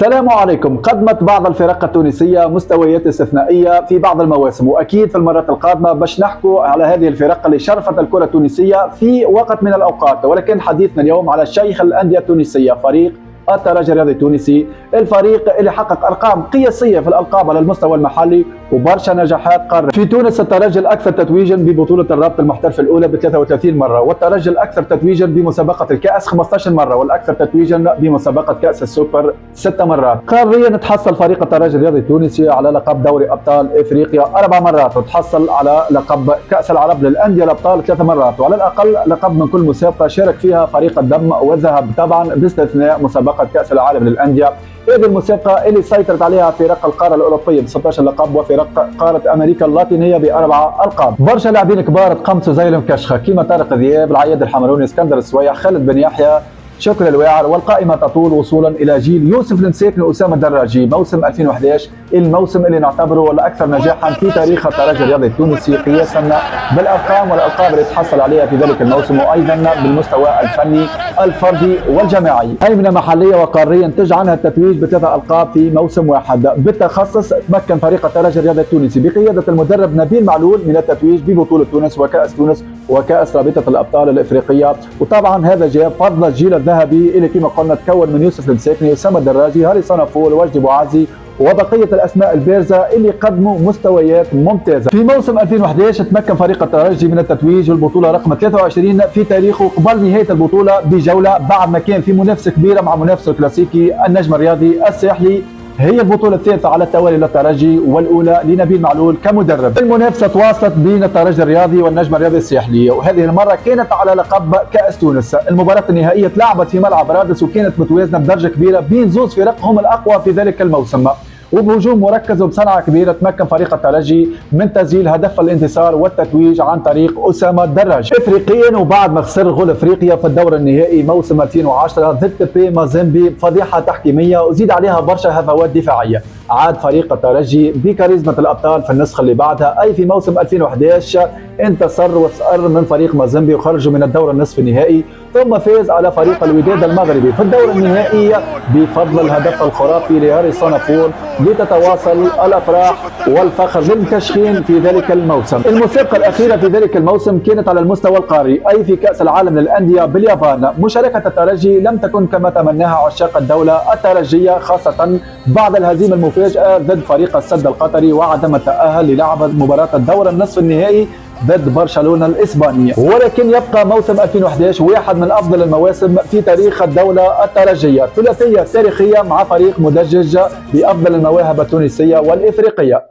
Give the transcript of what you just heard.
السلام عليكم. قدمت بعض الفرق التونسية مستويات استثنائية في بعض المواسم، وأكيد في المرات القادمة باش نحكوا على هذه الفرق اللي شرفت الكرة التونسية في وقت من الأوقات. ولكن حديثنا اليوم على شيخ الأندية التونسية، فريق الترجي الرياضي التونسي، الفريق اللي حقق ارقام قياسيه في الالقاب على المستوى المحلي وبرشا نجاحات قاريه. في تونس الترجي الاكثر تتويجا ببطوله الرابطه المحترفه الاولى ب 33 مره، والترجي الاكثر تتويجا بمسابقه الكاس 15 مره، والاكثر تتويجا بمسابقه كاس السوبر 6 مرات. قاريا تحصل فريق الترجي الرياضي التونسي على لقب دوري ابطال افريقيا 4 مرات، وتحصل على لقب كاس العرب للانديه الابطال 3 مرات، وعلى الاقل لقب من كل مسابقه شارك فيها فريق الدم والذهب، طبعا باستثناء مسابقه كاس العالم للانديه. هذه المسابقة اللي سيطرت عليها فرق القارة الأوروبية ب 16 لقب، وفرق قارة أمريكا اللاتينية ب4 ألقاب. برشا لاعبين كبار تقمصوا زي المكشخة كيما طارق ذياب، العياد الحمروني، اسكندر السويح، خالد بن يحيى، شكر الواعر، والقائمة تطول وصولا إلى جيل يوسف المساكني وأسامة الدراجي. موسم 2011 الموسم اللي نعتبره الأكثر نجاحا في تاريخ الترجي الرياضي التونسي قياسا بالأرقام والألقاب اللي تحصل عليها في ذلك الموسم، وأيضا بالمستوى الفني الفردي والجماعي. هيمنة محلية وقارية انتج عنها التتويج ب3 ألقاب في موسم واحد. بالتخصص تمكن فريق الترجي الرياضي التونسي بقيادة المدرب نبيل معلول من التتويج ببطولة تونس وكأس تونس وكأس رابطة الأبطال الإفريقية، وطبعا هذا جاء فضل الجيل الذهبي اللي كما قلنا تكون من يوسف المساكني، أسامة الدراجي، هاري صنافول، وجدي بوعزي، وبقية الأسماء البارزة اللي قدموا مستويات ممتازة. في موسم 2011 تمكن فريق الترجي من التتويج بالبطولة رقم 23 في تاريخه قبل نهاية البطولة بجولة، بعد ما كان في منافسة كبيرة مع منافسه الكلاسيكي النجم الرياضي الساحلي. هي البطولة الثالثة على التوالي للترجي والأولى لنبيل معلول كمدرب. المنافسة تواصلت بين الترجي الرياضي والنجم الرياضي الساحلي، وهذه المرة كانت على لقب كأس تونس. المباراة النهائية تلعبت في ملعب رادس، وكانت متوازنة بدرجة كبيرة بين زوج فرق هم الأقوى في ذلك الموسم، وبهجوم مركز وبصنعة كبيرة تمكن فريق الترجي من تسجيل هدف الانتصار والتتويج عن طريق أسامة الدراجي. افريقيا، وبعد ما خسر غول افريقيا في الدور النهائي موسم 2010 ضد بي مازيمبي بفضيحة تحكيمية وزيد عليها برشا هفوات دفاعية، عاد فريق الترجي بكاريزما الابطال في النسخة اللي بعدها، اي في موسم 2011 انتصر وسأر من فريق مازيمبي وخرجوا من الدور النصف النهائي، ثم فاز على فريق الوداد المغربي في الدور النهائي بفضل الهدف الخرافي لهاري صنافور، لتتواصل الافراح والفخر للمكشخين في ذلك الموسم. المسابقة الأخيرة في ذلك الموسم كانت على المستوى القاري، أي في كأس العالم للأندية باليابان. مشاركة الترجي لم تكن كما تمناها عشاق الدولة الترجية، خاصة بعد الهزيمة المفاجئة ضد فريق السد القطري وعدم التأهل للعب مباراة الدور النصف النهائي ضد برشلونة الإسبانية. ولكن يبقى موسم 2011 واحد من أفضل المواسم في تاريخ الدولة الترجية، ثلاثية تاريخية مع فريق مدجج بأفضل المواهب التونسية والإفريقية.